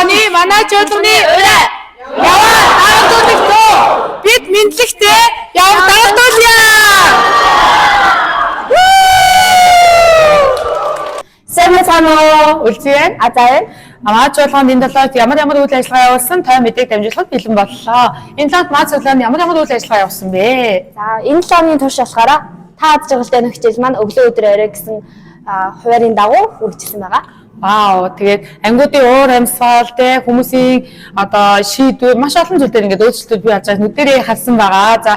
оны манай чуулганы ураа яваа дагалдуулагдав. Бид мэдлэгтэй яваа дагалдуулъя. Сэмэцано үлцэн азаа Манай чуулганд энэ 7-д ямар үйл ажиллагаа явуулсан той мэдээг дамжуулахад бэлэн боллоо. Энэ талд манай чуулганд ямар үйл ажиллагаа явуулсан бэ? За энэ 7 оны турш болохоор та аз жаргалтай нөх хичээл маань өглөө өдөр орой гэсэн хуваарийн дагуу үргэлжилсэн байгаа. Вау, тэгээд ангиудын уур амьсгал те хүмүүсийн одоо шийдвэр маш олон зүйл дээр ингээд өөрчлөлтүүд бий болж байгаа нүдэрээ харсан байгаа. За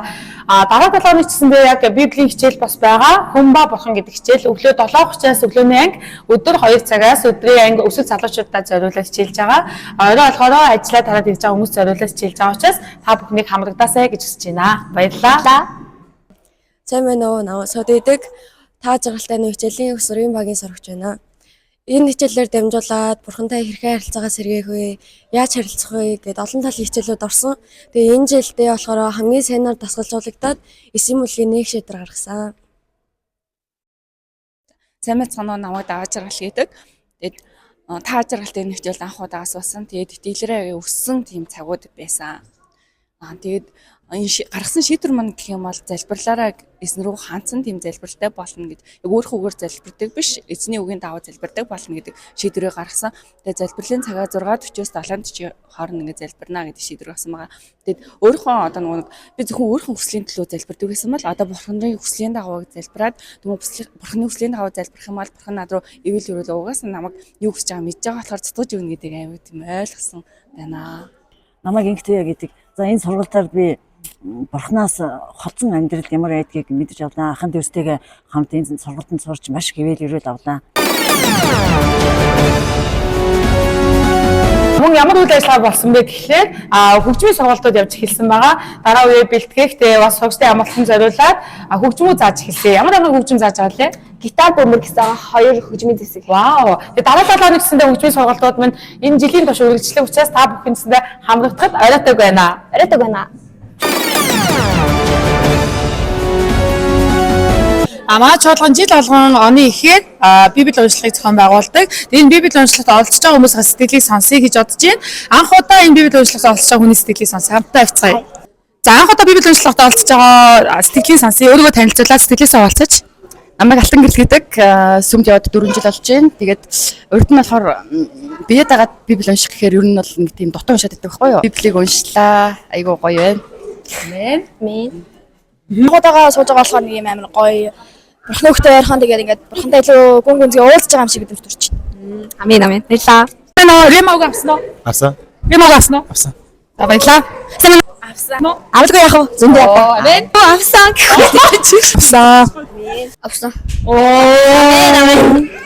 дараа 7 оны чсэндээ яг библийн хичээл бас байгаа. Хүн ба бурхан гэдэг хичээл өглөө 7:30-аас өглөөний анги, өдөр 2 цагаас өдрийн анги өсвөл залуучуудаа зориулаад хичээлж байгаа. Орой болохоор ажиллаа тараад ирж байгаа хүмүүс зориулаад хичээлж байгаа учраас та бүхнийг хамрагдаасай гэж хүсэж байна. Баярлалаа. Сайн байна уу? Намайг Содидэг та жаргалтай нөх хичээлийн өсвөрийн багийн сурагч байна. Энэ хичээлээр дамжуулаад бурхантай хэрхэн харилцаагаа сэргээх вэ? Яаж харилцах вэ гэдээ олон талын хичээлүүд орсон. Тэгээ энэ жилдээ болохоор хамгийн сайнаар дасгалжуулагдаад эсийн мөлийн нэг шийдвэр гаргасан. Сайн мэцгэнөө намайг даваа жаргал гэдэг. Тэгээд та жаргалтай энэ хичээлд анх удаа асуусан. Тэгээд итгэлээрээ өссөн тийм цагууд байсан. Тэгээд гаргасан шийдвэр маань гэх юм бол залбирлаараа эзэн рүү хаанцсан тийм залбиралтай болно гэд. Яг өөрийнхөө үгээр залбирдаг биш, эзний үгийн дагуу залбирдаг болно гэдэг шийдвэрийг гаргасан. Тэгээд залбирлын цагаа 6:40-оос 7:40 хооронд ингээд залбирна гэдэг шийдвэр гаргасан байгаа. Тэгээд өөрийнхөө одоо нэг би зөвхөн өөрийнхөө хүслийн төлөө залбирдаг гэсэн бол одоо бурханы хүслийн дагуу залбираад бурханы хүслийн дагуу залбирх юм бол бурхан над руу ивэл өрөөл угаас намайг юу гэж байгаа мэдж байгаа болохоор цэцгэж өгнө гэдэг аюу тийм ойлгосон байна. Намайг ингэтэй гэдэг. За энэ сургалтаар би бурхнаас хоцсон амьдрал ямар байдгийг мэдэж авлаа. Ахын дүүстэйгээ хамт энэ сургалтанд сурч маш хэвэл өрөөл авлаа. Мөн ямар үйл ажиллагаа болсон бэ гэхлээр хөгжмийн сургалтууд явж эхэлсэн байгаа. Дараа үеэ бэлтгэхтэй бас хөгжтэй амралтын зориулаад хөгжмөө зааж эхэлсэн. Ямар хөгжим зааж байгаа лээ? Гитар бөмбөр гэсэн 2 хөгжмийн зэвсэг. Вау. Тэгээд дараа 7 оны гэсэндээ хөгжмийн сургалтууд маань энэ жилийн турш үргэлжлэх учраас та бүхэндээ хамрагдахад оройтойг байна. Оройтойг байна. Манай чуулган жил болгон оны ихээр библи уншлагыг зохион байгуулдаг. Энэ библи уншлагт оролцож байгаа хүмүүсийн сэтгэлийг сонсъё гэж бодож байна. Анх удаа энэ библи уншлагт оролцож байгаа хүний сэтгэлийг сонсъё. Хамтдаа авцгаая. За анх удаа библи уншлагт оролцож байгаа сэтгэлийг сонсъё. Өөрийгөө танилцуулаад сэтгэлээсээ хуваалцаач. Намайг Алтан гэрэл гэдэг сүмд яваад 4 жил болж байна. Тэгээд урд нь болохоор бие дагаад библи унших гэхээр ер нь бол нэг тийм дутуу уншаад байдаг байхгүй юу? Библийг уншлаа. Айгуу гоё байна. Амен. Хуудагаа сууж байгаа болохоор нэг юм амар гоё. Бурхны хөлтэй ярхан тэгээд ингээд бурхантай илүү гүн гүнзгий уулзж байгаа юм шиг бид төрч байна. Амен амен. Баярлалаа. Ремог авсан уу? Авсан. Ремог авсан уу? Авсан. За баярлалаа. Авсан. Авалгүй яах вэ? Зөндөө авсан. Амен. Авсан. Авсан. Авсан. Оо. Амен.